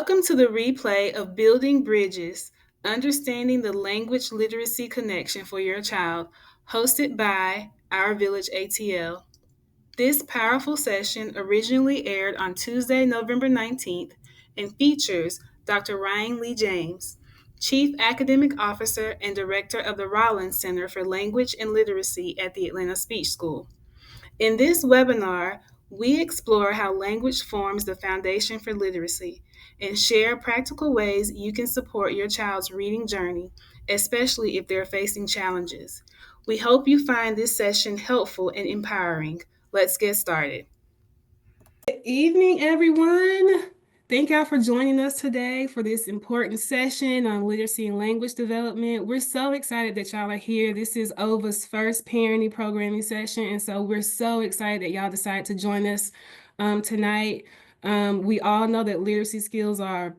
Welcome to the replay of Building Bridges, Understanding the Language Literacy Connection for Your Child, hosted by Our VillageATL. This powerful session originally aired on Tuesday, November 19th, and features Dr. Ryan Lee James, Chief Academic Officer and Director of the Rollins Center for Language and Literacy at the Atlanta Speech School. In this webinar, we explore how language forms the foundation for literacy and share practical ways you can support your child's reading journey, especially if they're facing challenges. We hope you find this session helpful and empowering. Let's get started. Good evening, everyone. Thank y'all for joining us today for this important session on literacy and language development. We're so excited that y'all are here. This is OVA's first parenting programming session, and so we're so excited that y'all decided to join us tonight. We all know that literacy skills are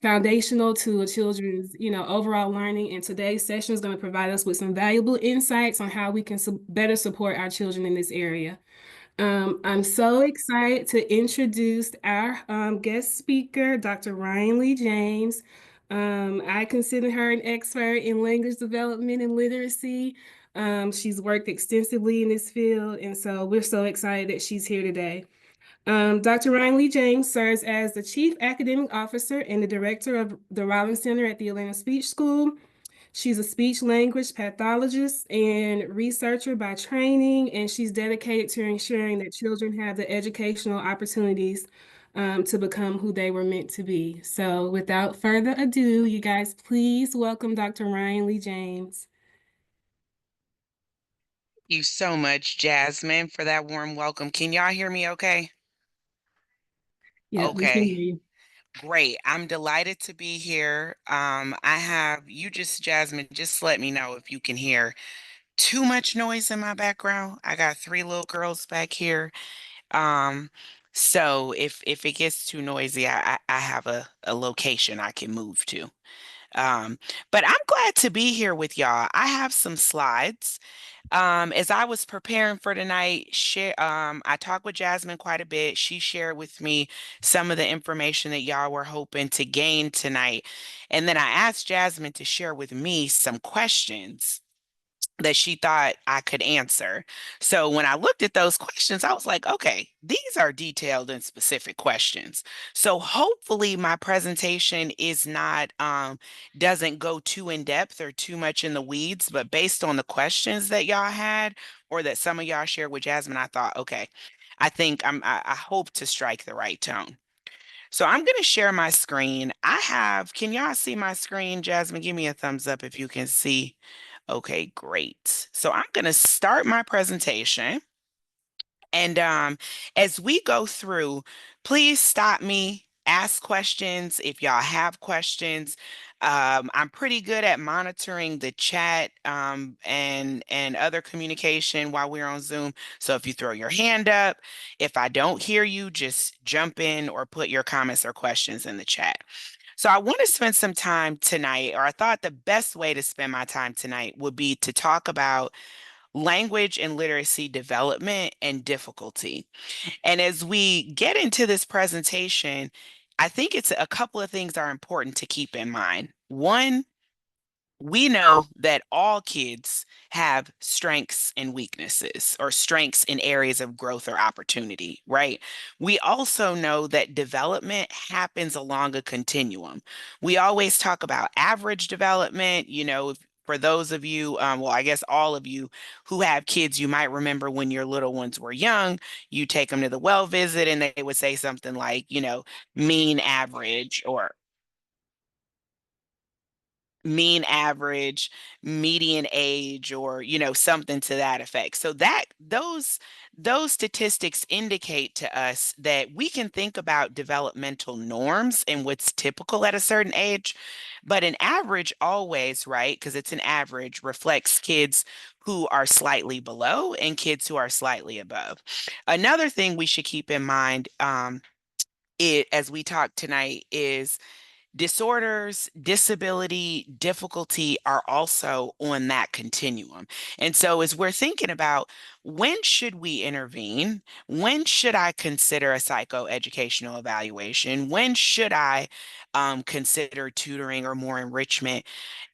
foundational to a children's, overall learning, and today's session is going to provide us with some valuable insights on how we can better support our children in this area. I'm so excited to introduce our guest speaker, Dr. Ryan Lee James. I consider her an expert in language development and literacy. She's worked extensively in this field, and so we're so excited that she's here today. Dr. Ryan Lee James serves as the Chief Academic Officer and the Director of the Rollins Center at the Atlanta Speech School. She's a speech language pathologist and researcher by training, and she's dedicated to ensuring that children have the educational opportunities to become who they were meant to be. So without further ado, you guys, please welcome Dr. Ryan Lee James. Thank you so much, Jasmine, for that warm welcome. Can y'all hear me okay? Yeah, we can hear you. Great. I'm delighted to be here. Jasmine, just let me know if you can hear too much noise in my background. I got three little girls back here. Um, so if it gets too noisy, I have a location I can move to. But I'm glad to be here with y'all. I have some slides. As I was preparing for tonight, I talked with Jasmine quite a bit. She shared with me some of the information that y'all were hoping to gain tonight. And then I asked Jasmine to share with me some questions that she thought I could answer. So when I looked at those questions, I was like, okay, these are detailed and specific questions. So hopefully my presentation is not doesn't go too in depth or too much in the weeds, but based on the questions that y'all had or that some of y'all shared with Jasmine, I thought, okay, I hope to strike the right tone. So I'm going to share my screen. Can y'all see my screen? Jasmine, give me a thumbs up if you can see. Okay, great. So I'm going to start my presentation. And as we go through, please stop me, ask questions if y'all have questions. I'm pretty good at monitoring the chat and other communication while we're on Zoom. So if you throw your hand up, if I don't hear you, just jump in or put your comments or questions in the chat. So I want to spend some time tonight, or I thought the best way to spend my time tonight would be to talk about language and literacy development and difficulty. And as we get into this presentation, I think it's a couple of things are important to keep in mind. One, we know that all kids have strengths and weaknesses, or strengths in areas of growth or opportunity, right? We also know that development happens along a continuum. We always talk about average development, for those of you, well, I guess all of you who have kids, you might remember when your little ones were young, you take them to the well visit and they would say something like, mean average, or mean average, median age, or something to that effect. So that those statistics indicate to us that we can think about developmental norms and what's typical at a certain age, but an average always, right, because it's an average, reflects kids who are slightly below and kids who are slightly above. Another thing we should keep in mind as we talk tonight is Disorders, disability, difficulty are also on that continuum. And so, as we're thinking about when should we intervene, when should I consider a psychoeducational evaluation, when should I consider tutoring or more enrichment,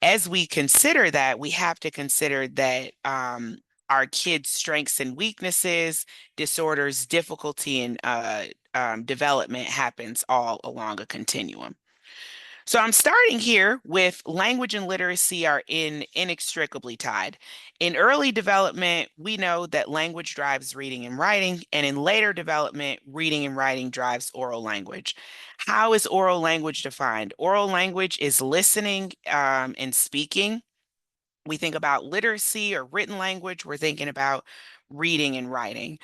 as we consider that, we have to consider that our kids' strengths and weaknesses, disorders, difficulty, and development happens all along a continuum. So I'm starting here with language and literacy are inextricably tied. In early development, we know that language drives reading and writing, and in later development, reading and writing drives oral language. How is oral language defined? Oral language is listening and speaking. We think about literacy or written language, we're thinking about reading and writing.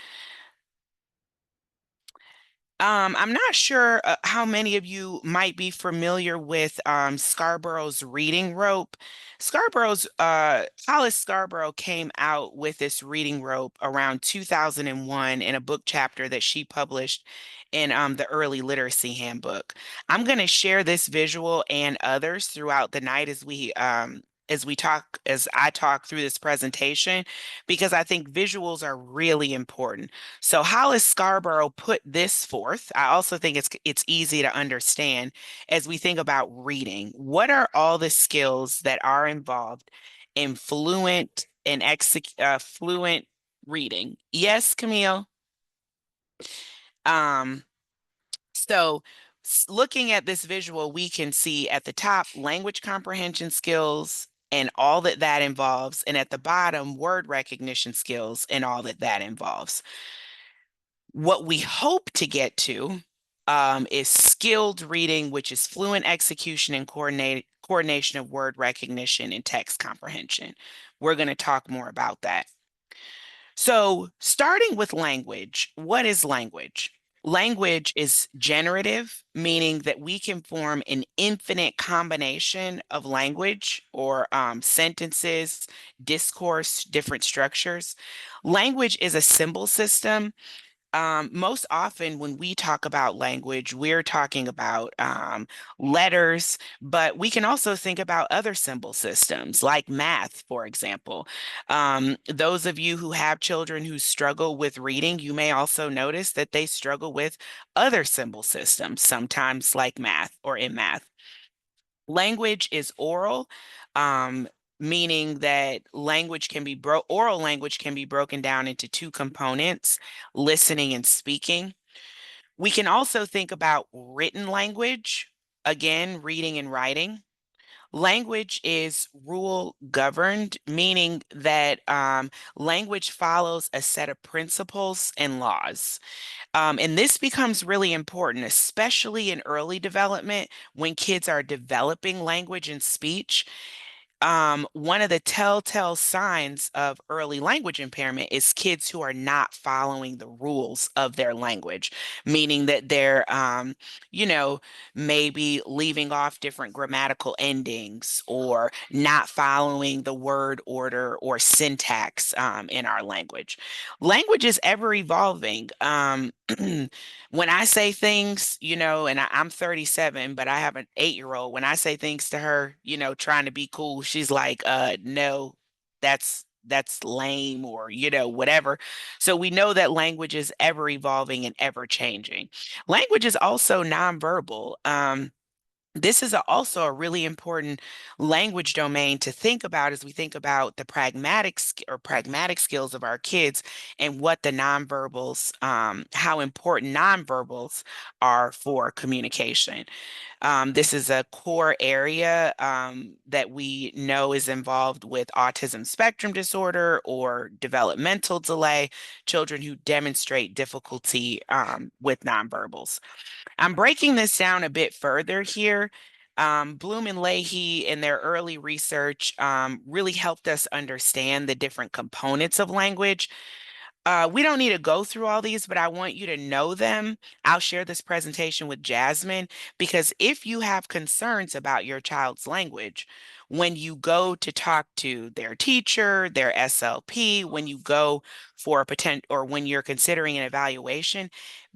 I'm not sure how many of you might be familiar with Scarborough's reading rope. Hollis Scarborough came out with this reading rope around 2001 in a book chapter that she published in the Early Literacy Handbook. I'm going to share this visual and others throughout the night as I talk through this presentation, because I think visuals are really important. So Hollis Scarborough put this forth. I also think it's easy to understand as we think about reading. What are all the skills that are involved in fluent reading? Yes, Camille. Um, so looking at this visual, we can see at the top language comprehension skills and all that that involves, and at the bottom word recognition skills and all that that involves. What we hope to get to is skilled reading, which is fluent execution and coordination of word recognition and text comprehension. We're going to talk more about that. So, starting with language, what is language? Language is generative, meaning that we can form an infinite combination of language or sentences, discourse, different structures. Language is a symbol system. Most often, when we talk about language, we're talking about letters, but we can also think about other symbol systems like math, for example. Those of you who have children who struggle with reading, you may also notice that they struggle with other symbol systems, sometimes like math or in math. Language is oral. Um, Meaning that oral language can be broken down into two components, listening and speaking. We can also think about written language, again, reading and writing. Language is rule governed, meaning that language follows a set of principles and laws. And this becomes really important, especially in early development when kids are developing language and speech. One of the telltale signs of early language impairment is kids who are not following the rules of their language, meaning that they're, maybe leaving off different grammatical endings or not following the word order or syntax in our language. Language is ever evolving. When I say things, and I'm 37, but I have an 8-year-old. When I say things to her, trying to be cool, she's like, no, that's lame or, whatever. So we know that language is ever evolving and ever changing. Language is also nonverbal. This is also a really important language domain to think about as we think about the pragmatic skills of our kids and what the nonverbals, how important nonverbals are for communication. This is a core area that we know is involved with autism spectrum disorder or developmental delay, children who demonstrate difficulty with nonverbals. I'm breaking this down a bit further here. Bloom and Leahy, in their early research, really helped us understand the different components of language. We don't need to go through all these, but I want you to know them. I'll share this presentation with Jasmine because if you have concerns about your child's language, when you go to talk to their teacher, their SLP, when you go for a potential or when you're considering an evaluation,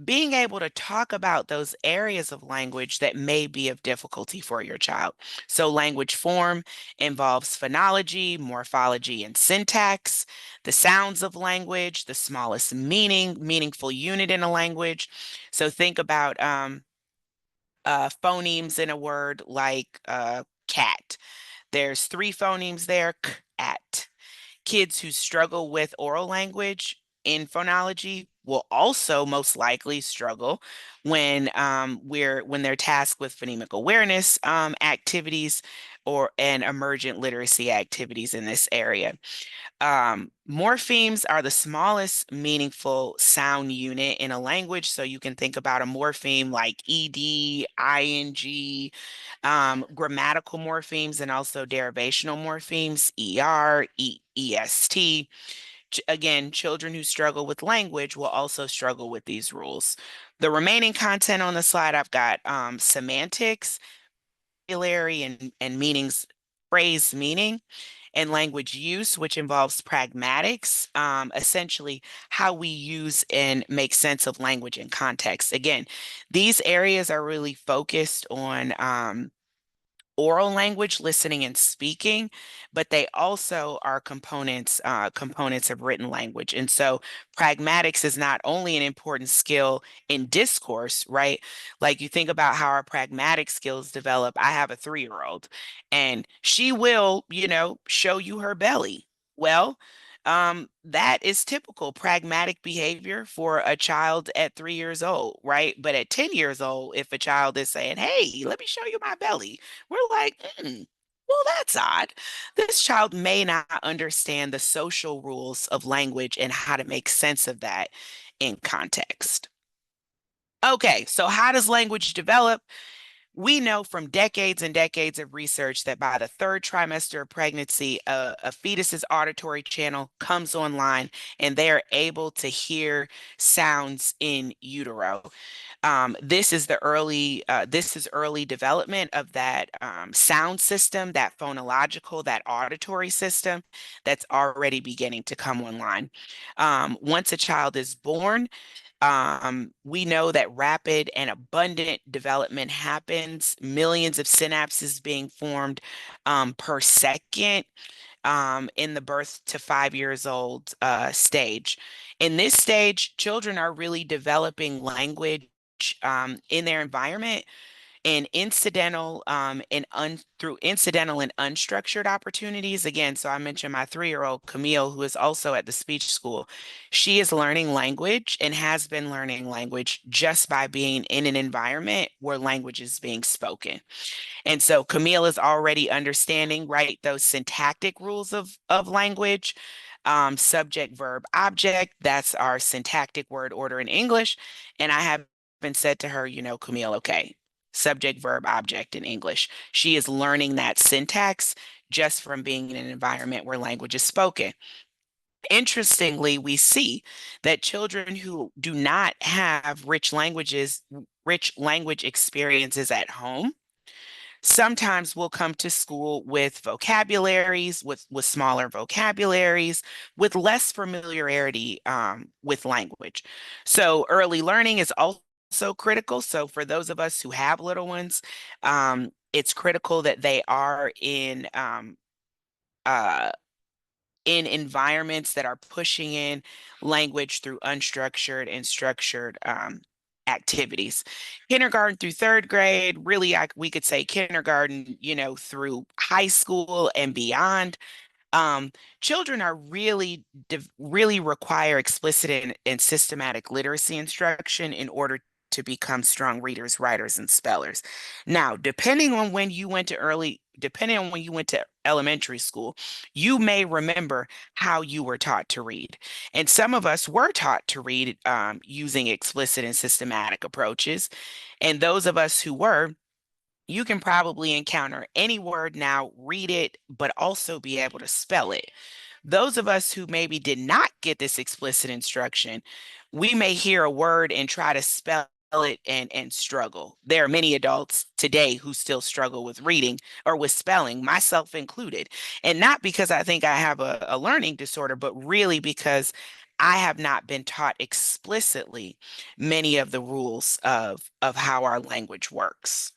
being able to talk about those areas of language that may be of difficulty for your child. So, language form involves phonology, morphology, and syntax, the sounds of language, the smallest meaningful unit in a language. So, think about phonemes in a word like cat. There's three phonemes there, k, at. Kids who struggle with oral language in phonology will also most likely struggle when they're tasked with phonemic awareness activities or and emergent literacy activities in this area. Morphemes are the smallest meaningful sound unit in a language. So you can think about a morpheme like ed, ing, grammatical morphemes, and also derivational morphemes, est. Again, children who struggle with language will also struggle with these rules. The remaining content on the slide, I've got semantics, vocabulary, and meanings, phrase meaning, and language use, which involves pragmatics, essentially how we use and make sense of language and context. Again, these areas are really focused on oral language, listening and speaking, but they also are components of written language. And so pragmatics is not only an important skill in discourse, right? Like you think about how our pragmatic skills develop. I have a 3-year-old and she will, show you her belly. Well, that is typical pragmatic behavior for a child at 3 years old, right? But at 10 years old, if a child is saying, "Hey, let me show you my belly," we're like, well, that's odd. This child may not understand the social rules of language and how to make sense of that in context. Okay, so how does language develop? We know from decades and decades of research that by the third trimester of pregnancy, a fetus's auditory channel comes online and they are able to hear sounds in utero. This is early development of that sound system, that phonological, that auditory system that's already beginning to come online. Once a child is born, we know that rapid and abundant development happens, millions of synapses being formed per second in the birth to 5 years old stage. In this stage, children are really developing language in their environment and through incidental and unstructured opportunities. Again, so I mentioned my 3-year-old Camille, who is also at the speech school. She is learning language and has been learning language just by being in an environment where language is being spoken. And so Camille is already understanding, right, those syntactic rules of language. Subject, verb, object, that's our syntactic word order in English. And I have been said to her, Camille, okay, subject, verb, object in English. She is learning that syntax just from being in an environment where language is spoken. Interestingly, we see that children who do not have rich language experiences at home, sometimes we'll come to school with vocabularies, with smaller vocabularies, with less familiarity with language. So early learning is also critical. So for those of us who have little ones, it's critical that they are uh, in environments that are pushing in language through unstructured and structured activities. Kindergarten through third grade, really, we could say kindergarten, through high school and beyond. Um, Children are really require explicit and systematic literacy instruction in order to become strong readers, writers, and spellers. Now, depending on when you went to elementary school, you may remember how you were taught to read. And some of us were taught to read using explicit and systematic approaches. And those of us who were, you can probably encounter any word now, read it, but also be able to spell it. Those of us who maybe did not get this explicit instruction, we may hear a word and try to spell it and struggle. There are many adults today who still struggle with reading or with spelling, myself included. And not because I think I have a learning disorder, but really because I have not been taught explicitly many of the rules of how our language works.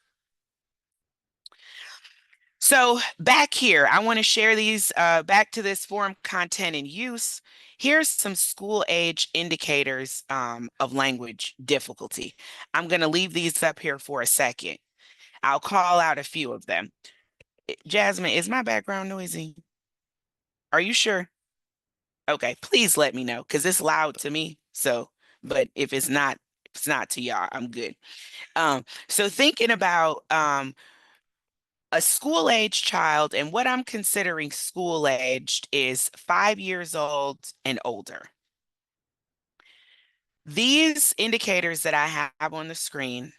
So back here, I want to share these back to this forum content and use. Here's some school age indicators of language difficulty. I'm going to leave these up here for a second. I'll call out a few of them. Jasmine, is my background noisy? Are you sure? Okay, please let me know because it's loud to me. So, but if it's not to y'all, I'm good. So thinking about a school age child, and what I'm considering school aged is 5 years old and older. These indicators that I have on the screen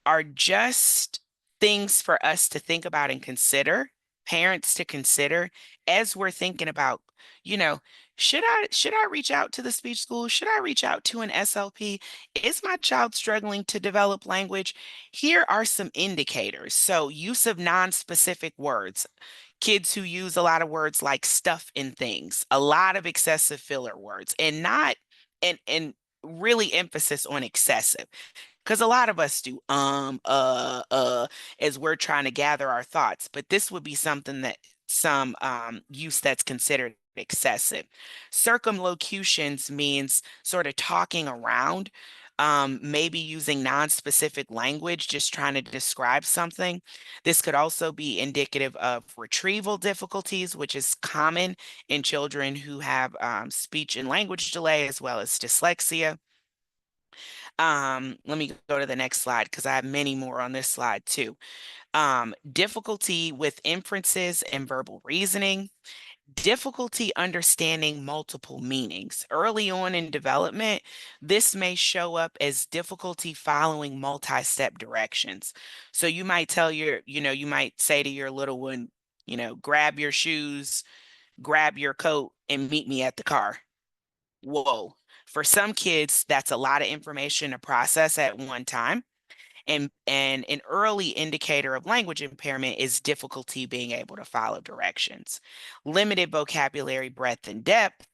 are just things for us to think about and consider, parents to consider as we're thinking about, you know, should I reach out to the speech school? Should I reach out to an SLP? Is my child struggling to develop language? Here are some indicators. So, use of non-specific words. Kids who use a lot of words like stuff and things, a lot of excessive filler words, and not and really emphasis on excessive. Because a lot of us do as we're trying to gather our thoughts, but this would be something that some use that's considered excessive. Circumlocutions means sort of talking around, maybe using non-specific language, just trying to describe something. This could also be indicative of retrieval difficulties, which is common in children who have speech and language delay as well as dyslexia. Let me go to the next slide because I have many more on this slide too. Difficulty with inferences and verbal reasoning, difficulty understanding multiple meanings. Early on in development, this may show up as difficulty following multi-step directions. So you might you might say to your little one, grab your shoes, grab your coat, and meet me at the car. Whoa. For some kids, that's a lot of information to process at one time. And an early indicator of language impairment is difficulty being able to follow directions, limited vocabulary breadth and depth,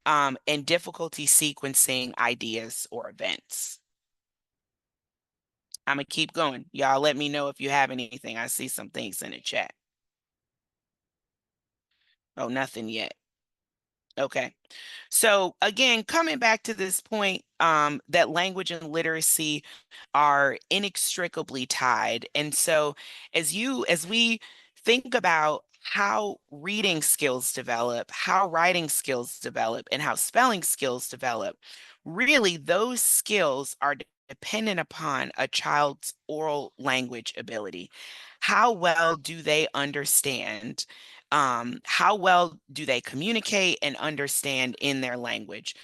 and difficulty sequencing ideas or events. I'm going to keep going. Y'all let me know if you have anything. I see some things in the chat. Oh, nothing yet. Okay. So again, coming back to this point, that language and literacy are inextricably tied. And so as we think about how reading skills develop, how writing skills develop, and how spelling skills develop, really those skills are dependent upon a child's oral language ability. How well do they understand? How well do they communicate and understand in their language?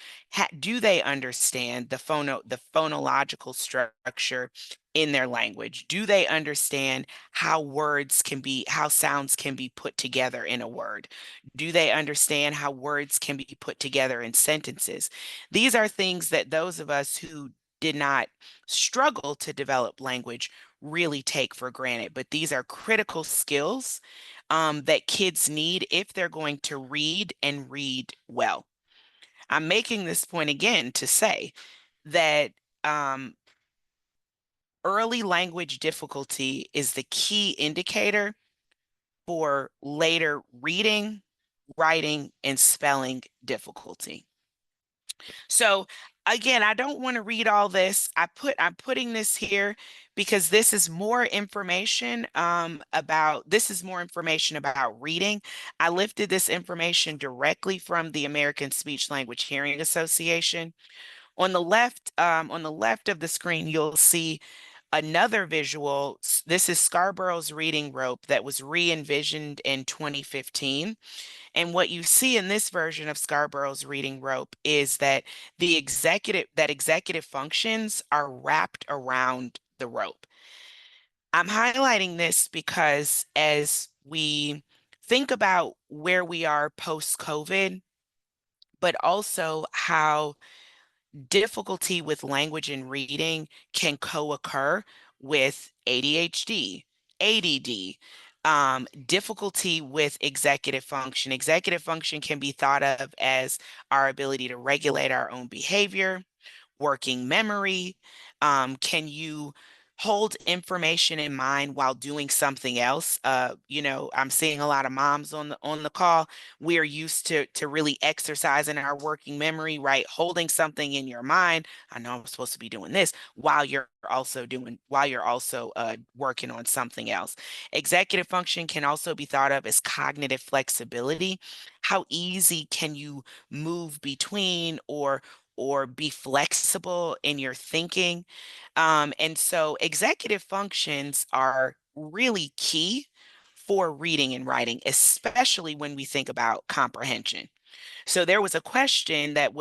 Do they understand the phonological structure in their language? Do they understand how sounds can be put together in a word? Do they understand how words can be put together in sentences? These are things that those of us who did not struggle to develop language really take for granted, but these are critical skills that kids need if they're going to read and read well. I'm making this point again to say that um, early language difficulty is the key indicator for later reading, writing, and spelling difficulty. So again, I don't want to read all this. I'm putting this here because this is more information about reading. I lifted this information directly from the American Speech Language Hearing Association. On the left of the screen, you'll see another visual. This is Scarborough's reading rope that was re-envisioned in 2015. And what you see in this version of Scarborough's reading rope is that executive functions are wrapped around the rope. I'm highlighting this because as we think about where we are post-COVID, but also how difficulty with language and reading can co-occur with ADHD, ADD, difficulty with executive function. Executive function can be thought of as our ability to regulate our own behavior, working memory. Can you hold information in mind while doing something else? I'm seeing a lot of moms on the call. We're used to really exercising our working memory, right? Holding something in your mind. I know I'm supposed to be doing this while you're also working on something else. Executive function can also be thought of as cognitive flexibility. How easy can you move between or be flexible in your thinking. And so executive functions are really key for reading and writing, especially when we think about comprehension. So there was a question that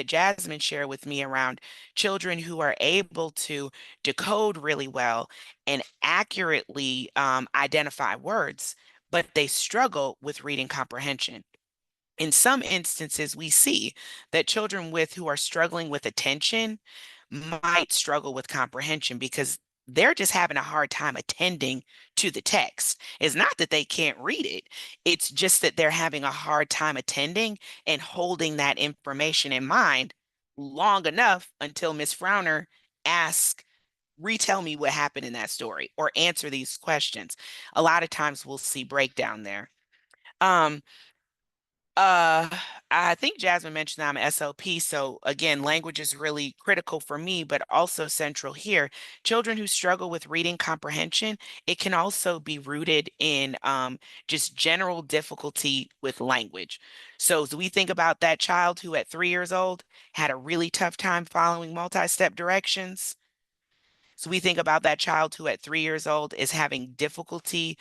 Jasmine shared with me around children who are able to decode really well and accurately identify words, but they struggle with reading comprehension. In some instances, we see that children who are struggling with attention might struggle with comprehension because they're just having a hard time attending to the text. It's not that they can't read it, it's just that they're having a hard time attending and holding that information in mind long enough until Miss Frowner asks, retell me what happened in that story or answer these questions. A lot of times we'll see breakdown there. Um, uh, I think Jasmine mentioned that I'm SLP. So again, language is really critical for me, but also central here. Children who struggle with reading comprehension, it can also be rooted in just general difficulty with language. So as we think about that child who at 3 years old had a really tough time following multi-step directions, so we think about that child who at 3 years old is having difficulty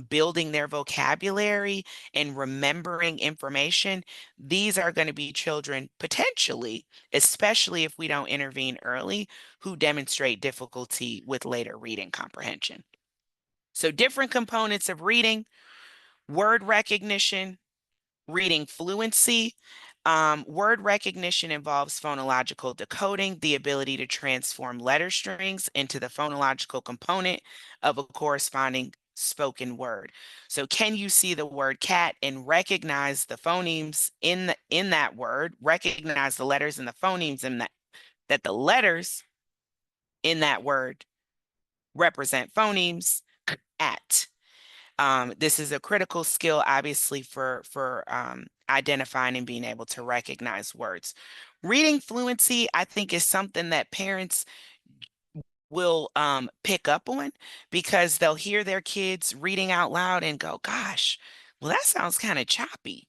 building their vocabulary and remembering information. These are going to be children potentially, especially if we don't intervene early, who demonstrate difficulty with later reading comprehension. So different components of reading: word recognition, reading fluency. Word recognition involves phonological decoding, the ability to transform letter strings into the phonological component of a corresponding spoken word. So can you see the word cat and recognize the phonemes in that word, recognize the letters and the phonemes in that the letters in that word represent phonemes at. This is a critical skill, obviously, for identifying and being able to recognize words. Reading fluency, I think, is something that parents will pick up on because they'll hear their kids reading out loud and go, "Gosh, well, that sounds kind of choppy."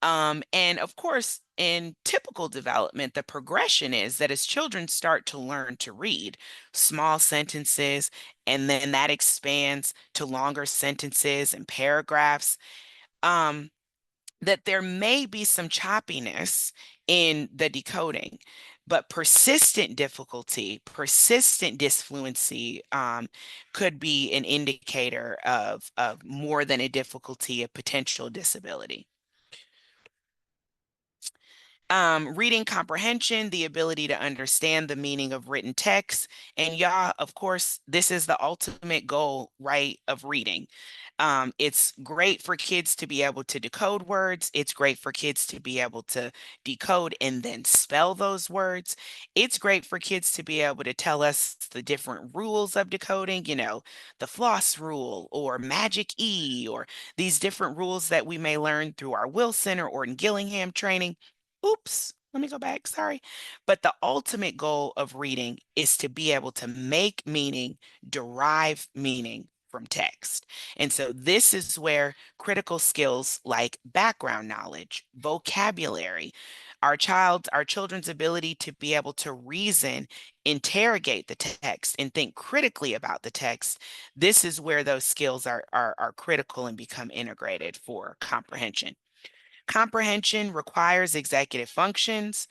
And of course, in typical development, the progression is that as children start to learn to read small sentences, and then that expands to longer sentences and paragraphs, um, that there may be some choppiness in the decoding. But persistent difficulty, persistent disfluency could be an indicator of more than a difficulty, a potential disability. Reading comprehension, the ability to understand the meaning of written text. And y'all, of course, this is the ultimate goal, right, of reading. It's great for kids to be able to decode words. It's great for kids to be able to decode and then spell those words. It's great for kids to be able to tell us the different rules of decoding, the floss rule or magic E, or these different rules that we may learn through our Will Center or in Gillingham training. Oops, let me go back. Sorry. But the ultimate goal of reading is to be able to make meaning, derive meaning from text. And so this is where critical skills like background knowledge, vocabulary, our children's ability to be able to reason, interrogate the text, and think critically about the text. This is where those skills are critical and become integrated for comprehension. Comprehension requires executive functions.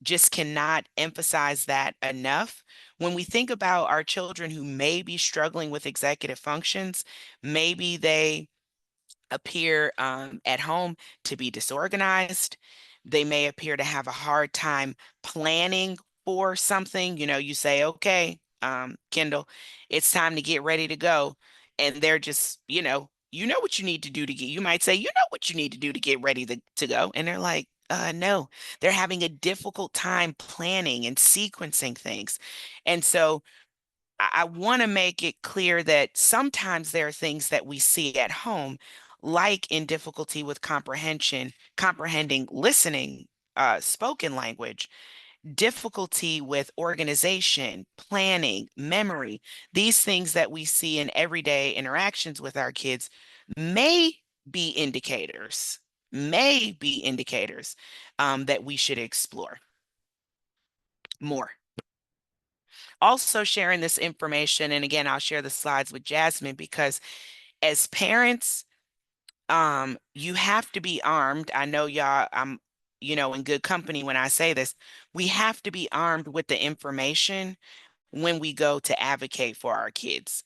Just cannot emphasize that enough. When we think about our children who may be struggling with executive functions, maybe they appear at home to be disorganized. They may appear to have a hard time planning for something. You say, okay, Kendall, it's time to get ready to go. And they're just, you know what you need to do to get, you might say, you know what you need to do to get ready to go. And they're like, no, they're having a difficult time planning and sequencing things. And so I want to make it clear that sometimes there are things that we see at home, like in difficulty with comprehending listening, spoken language, difficulty with organization, planning, memory. These things that we see in everyday interactions with our kids may be indicators, that we should explore more. Also sharing this information, and again, I'll share the slides with Jasmine, because as parents, you have to be armed. I know y'all, I'm, in good company when I say this. We have to be armed with the information when we go to advocate for our kids,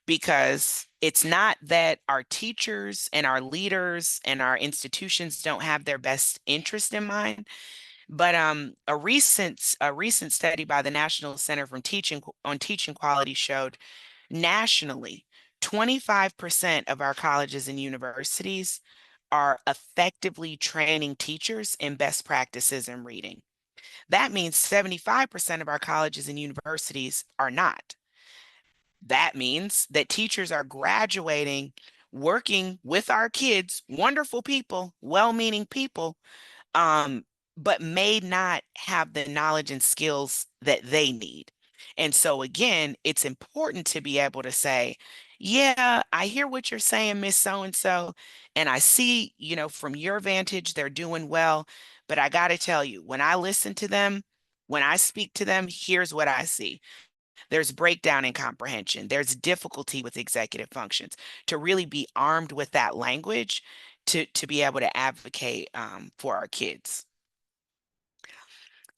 because it's not that our teachers and our leaders and our institutions don't have their best interest in mind. But a recent study by the National Center on Teaching Quality showed nationally, 25% of our colleges and universities are effectively training teachers in best practices in reading. That means 75% of our colleges and universities are not. That means that teachers are graduating, working with our kids, wonderful people, well-meaning people, um, but may not have the knowledge and skills that they need. And so, again, it's important to be able to say, yeah, I hear what you're saying, Miss So and so, and I see, from your vantage, they're doing well. But I got to tell you, when I listen to them, when I speak to them, here's what I see. There's breakdown in comprehension. There's difficulty with executive functions. To really be armed with that language to be able to advocate for our kids.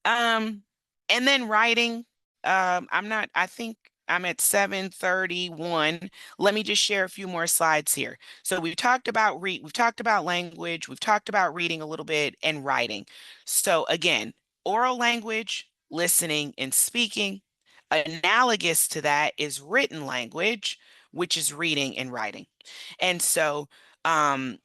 Um, and then writing. I think I'm at 7:31. Let me just share a few more slides here. So we've talked about language, we've talked about reading a little bit, and writing. So again, oral language, listening and speaking. Analogous to that is written language, which is reading and writing. And so um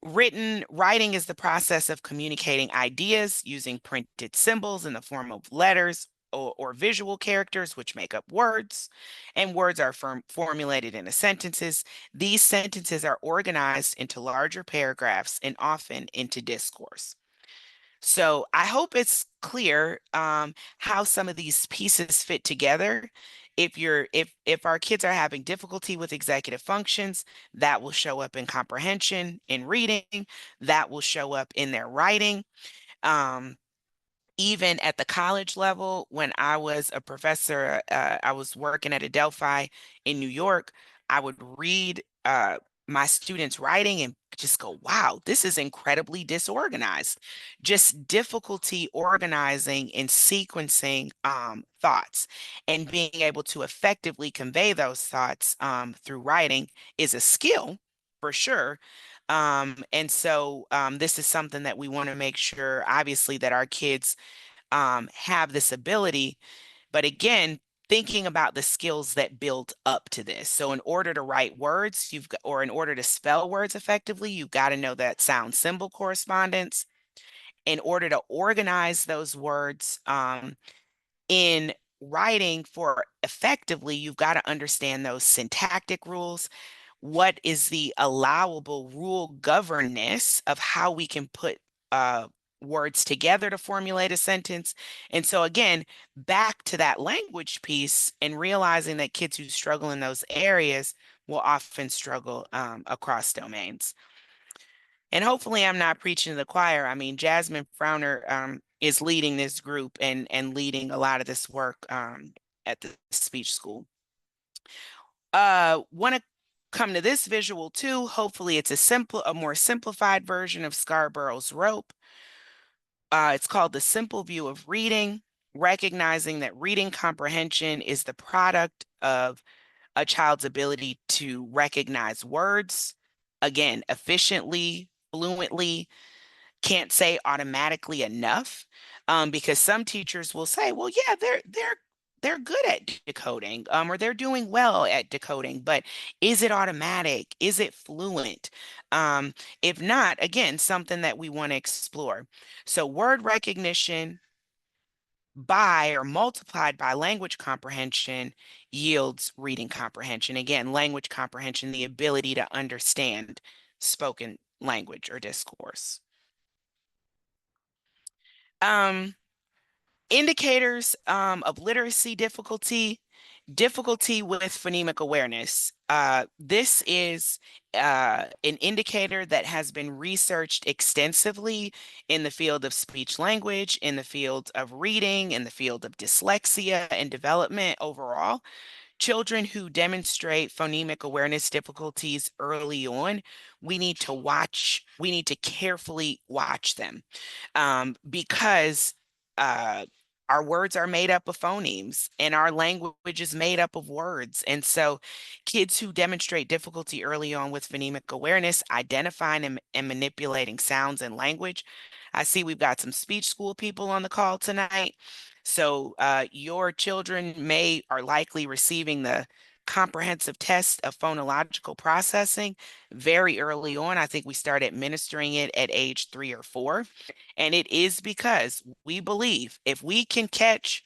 writing is the process of communicating ideas using printed symbols in the form of letters or visual characters, which make up words. And words are formulated into sentences. These sentences are organized into larger paragraphs and often into discourse. So I hope it's clear how some of these pieces fit together. If our kids are having difficulty with executive functions, that will show up in comprehension, in reading, that will show up in their writing. Um, Even at the college level, when I was a professor, I was working at Adelphi in New York, I would read my students' writing and just go, wow, this is incredibly disorganized. Just difficulty organizing and sequencing thoughts, and being able to effectively convey those thoughts through writing is a skill for sure. And so this is something that we want to make sure, obviously, that our kids have this ability. But again, thinking about the skills that build up to this. So in order to write words, or in order to spell words effectively, you've got to know that sound symbol correspondence. In order to organize those words in writing for effectively, you've got to understand those syntactic rules. What is the allowable rule governance of how we can put words together to formulate a sentence? And so again, back to that language piece, and realizing that kids who struggle in those areas will often struggle across domains. And hopefully I'm not preaching to the choir. I mean, Jasmine Frowner is leading this group and leading a lot of this work at the speech school. Want to come to this visual too. Hopefully it's a more simplified version of Scarborough's rope. It's called the simple view of reading, recognizing that reading comprehension is the product of a child's ability to recognize words, again, efficiently, fluently, can't say automatically enough, because some teachers will say, well, yeah, they're good at decoding, or they're doing well at decoding, but is it automatic? Is it fluent? Um, if not, again, something that we want to explore. So word recognition by or multiplied by language comprehension yields reading comprehension. Again, language comprehension, the ability to understand spoken language or discourse. Um, Indicators of literacy difficulty, difficulty with phonemic awareness. This is an indicator that has been researched extensively in the field of speech language, in the field of reading, in the field of dyslexia and development overall. Children who demonstrate phonemic awareness difficulties early on, we need to carefully watch them, because uh, our words are made up of phonemes and our language is made up of words. And so kids who demonstrate difficulty early on with phonemic awareness, identifying and manipulating sounds and language. I see we've got some speech school people on the call tonight. So your children are likely receiving the comprehensive test of phonological processing very early on. I think we start administering it at age 3 or 4. And it is because we believe if we can catch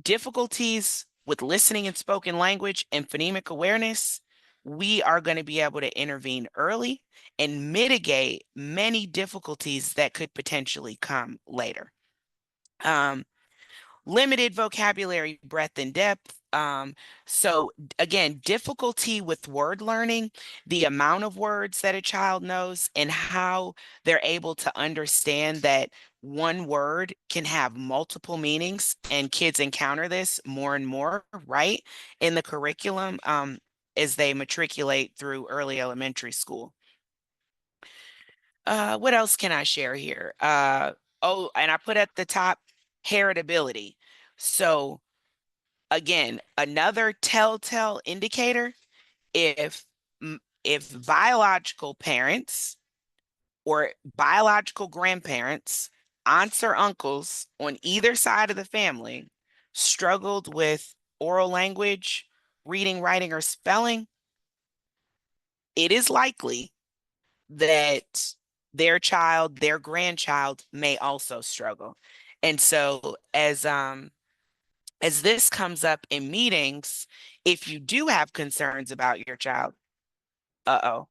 difficulties with listening and spoken language and phonemic awareness, we are going to be able to intervene early and mitigate many difficulties that could potentially come later. Um, Limited vocabulary breadth and depth. So again, difficulty with word learning, the amount of words that a child knows and how they're able to understand that one word can have multiple meanings, and kids encounter this more and more, right, in the curriculum, as they matriculate through early elementary school. What else can I share here? Oh, and I put at the top heritability. So again, another telltale indicator, if if biological parents or biological grandparents, aunts or uncles on either side of the family struggled with oral language, reading, writing, or spelling, it is likely that their child, their grandchild may also struggle. And so as this comes up in meetings, if you do have concerns about your child, uh-oh,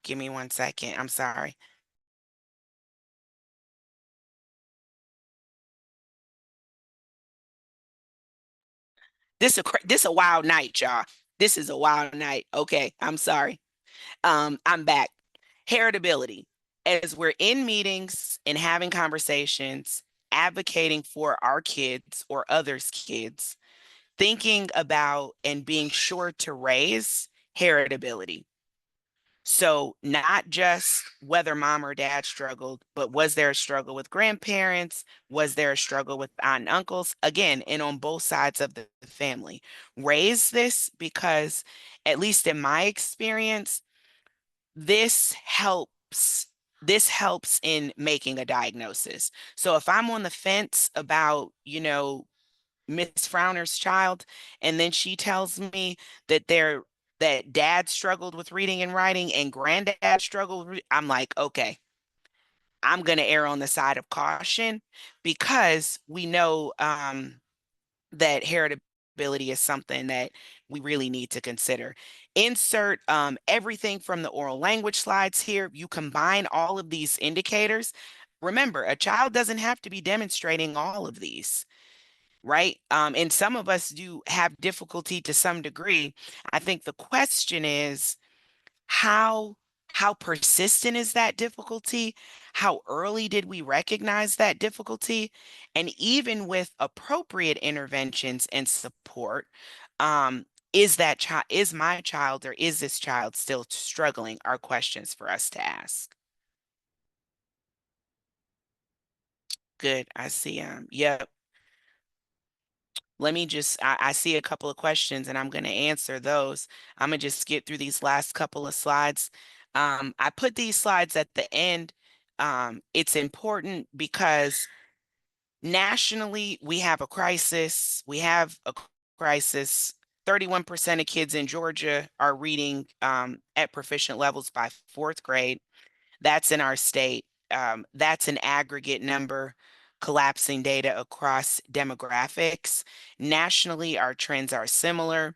give me 1 second. I'm sorry. This a wild night, y'all. This is a wild night. Okay, I'm sorry. I'm back. Heritability. As we're in meetings and having conversations, advocating for our kids or others' kids, thinking about and being sure to raise heritability. So not just whether mom or dad struggled, but was there a struggle with grandparents? Was there a struggle with aunt and uncles? Again, and on both sides of the family. Raise this because, at least in my experience, this helps. This helps in making a diagnosis. So if I'm on the fence about, Miss Frowner's child, and then she tells me that dad struggled with reading and writing and granddad struggled with, I'm like, okay, I'm going to err on the side of caution, because we know that heritability is something that we really need to consider. Insert everything from the oral language slides here. You combine all of these indicators. Remember, a child doesn't have to be demonstrating all of these, right? And some of us do have difficulty to some degree. I think the question is, how how persistent is that difficulty? How early did we recognize that difficulty? And even with appropriate interventions and support, is my child or is this child still struggling, are questions for us to ask. Good. I see. Yep. Let me just, I see a couple of questions and I'm going to answer those. I'm going to just get through these last couple of slides. I put these slides at the end It's important because nationally, we have a crisis. We have a crisis. 31% of kids in Georgia are reading at proficient levels by fourth grade. That's in our state. That's an aggregate number, collapsing data across demographics. Nationally, our trends are similar.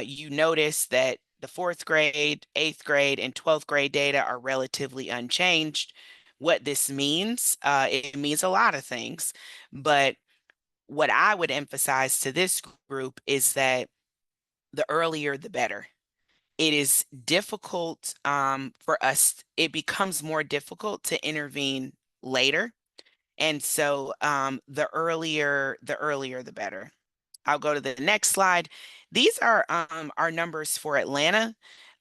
You notice that the fourth grade, eighth grade, and 12th grade data are relatively unchanged. What this means, it means a lot of things. But what I would emphasize to this group is that the earlier, the better. It is difficult for us, it becomes more difficult to intervene later. And so the earlier, the better. I'll go to the next slide. These are our numbers for Atlanta.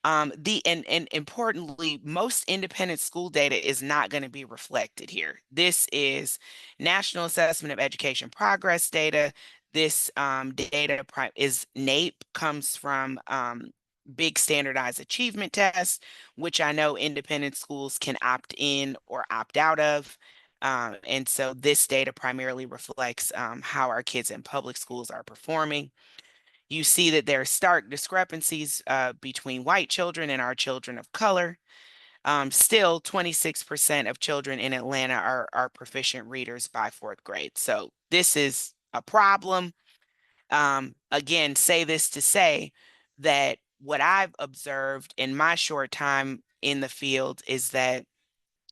And importantly, most independent school data is not going to be reflected here. This is National Assessment of Education Progress data. This data is NAEP, comes from Big Standardized Achievement Test, which I know independent schools can opt in or opt out of. And so this data primarily reflects how our kids in public schools are performing. You see that there are stark discrepancies between white children and our children of color. Still, 26% of children in Atlanta are proficient readers by fourth grade. So this is a problem. Again, say this to say that what I've observed in my short time in the field is that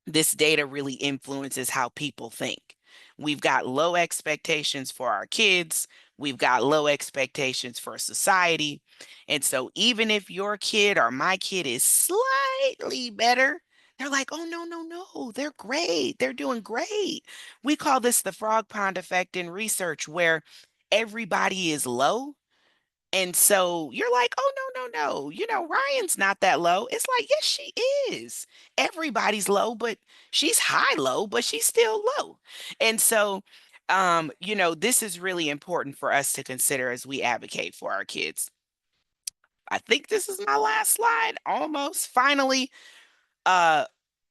this data really influences how people think. We've got low expectations for our kids. We've got low expectations for society. And so even if your kid or my kid is slightly better, they're like, oh, no, no, no, they're great. They're doing great. We call this the frog pond effect in research, where everybody is low and so you're like, oh, no, no, no. Ryan's not that low. It's like, yes, she is. Everybody's low, but she's high low, but she's still low. And so, this is really important for us to consider as we advocate for our kids. I think this is my last slide, almost. Finally, uh,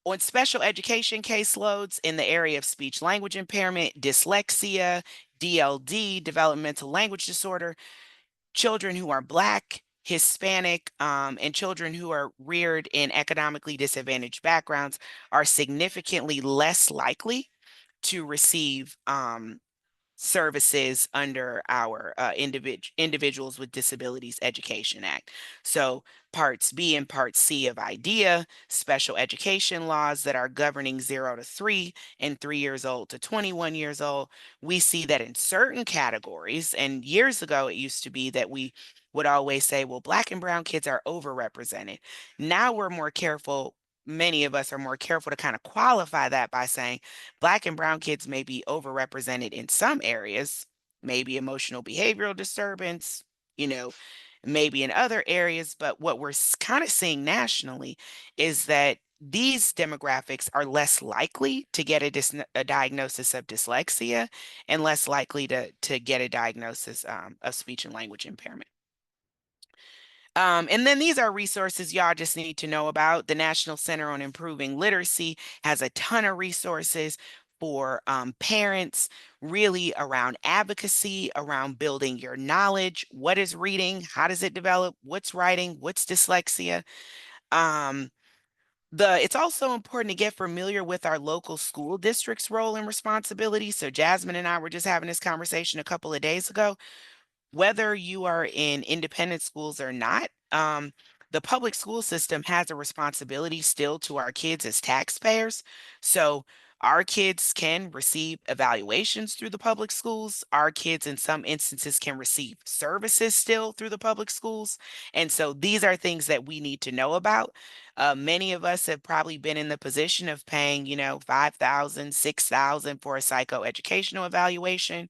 on special education caseloads in the area of speech language impairment, dyslexia, DLD, developmental language disorder, children who are Black, Hispanic, and children who are reared in economically disadvantaged backgrounds are significantly less likely to receive services under our Individuals with Disabilities Education Act. So Parts B and Part C of IDEA, special education laws that are governing 0 to 3 and 3 years old to 21 years old, we see that in certain categories, and years ago it used to be that we would always say, well, Black and brown kids are overrepresented. Now we're more careful. Many of us are more careful to kind of qualify that by saying Black and brown kids may be overrepresented in some areas, maybe emotional behavioral disturbance, you know, maybe in other areas. But what we're kind of seeing nationally is that these demographics are less likely to get a diagnosis of dyslexia and less likely to get a diagnosis of speech and language impairment. And then these are resources y'all just need to know about. The National Center on Improving Literacy has a ton of resources for parents, really around advocacy, around building your knowledge. What is reading? How does it develop? What's writing? What's dyslexia? Um, it's also important to get familiar with our local school district's role and responsibility. So Jasmine and I were just having this conversation a couple of days ago. Whether you are in independent schools or not, the public school system has a responsibility still to our kids as taxpayers. So our kids can receive evaluations through the public schools. Our kids, in some instances, can receive services still through the public schools. And so these are things that we need to know about. Many of us have probably been in the position of paying, 5,000, 6,000 for a psychoeducational evaluation.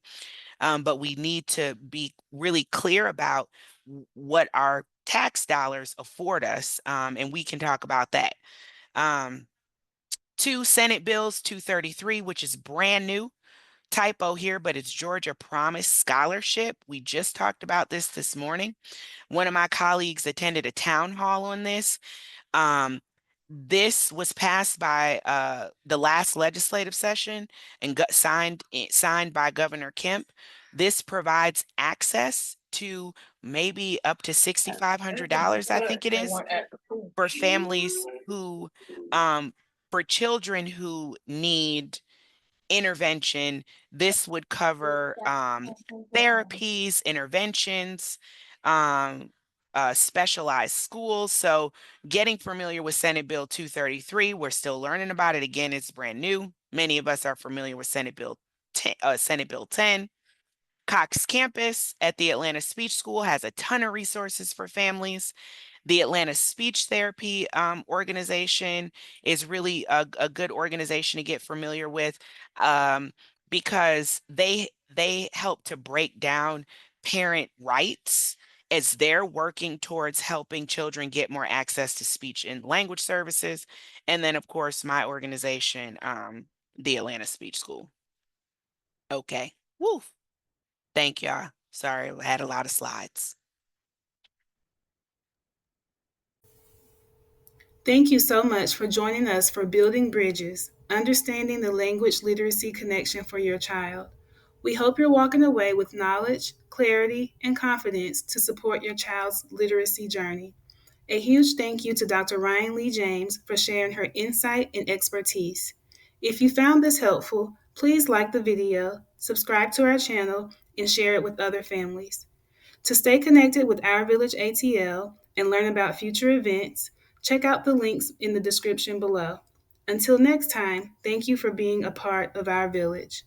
But we need to be really clear about what our tax dollars afford us, and we can talk about that. Um, Two Senate bills, 233, which is brand new. Typo here, but it's Georgia Promise Scholarship. We just talked about this morning. One of my colleagues attended a town hall on this. Um, This was passed by the last legislative session and got signed by Governor Kemp. This provides access to maybe up to $6,500, I think it is, for families who, um, for children who need intervention. This would cover therapies, interventions, um, specialized schools. So, getting familiar with Senate Bill 233, we're still learning about it. Again, it's brand new. Many of us are familiar with Senate Bill 10. Cox Campus at the Atlanta Speech School has a ton of resources for families. The Atlanta Speech Therapy organization is really a good organization to get familiar with, um, because they help to break down parent rights as they're working towards helping children get more access to speech and language services. And then, of course, my organization, the Atlanta Speech School. Okay. Woo. Thank y'all. Sorry, I had a lot of slides. Thank you so much for joining us for Building Bridges, understanding the language literacy connection for your child. We hope you're walking away with knowledge, clarity, and confidence to support your child's literacy journey. A huge thank you to Dr. Ryan Lee James for sharing her insight and expertise. If you found this helpful, please like the video, subscribe to our channel, and share it with other families. To stay connected with Our Village ATL and learn about future events, check out the links in the description below. Until next time, thank you for being a part of our village.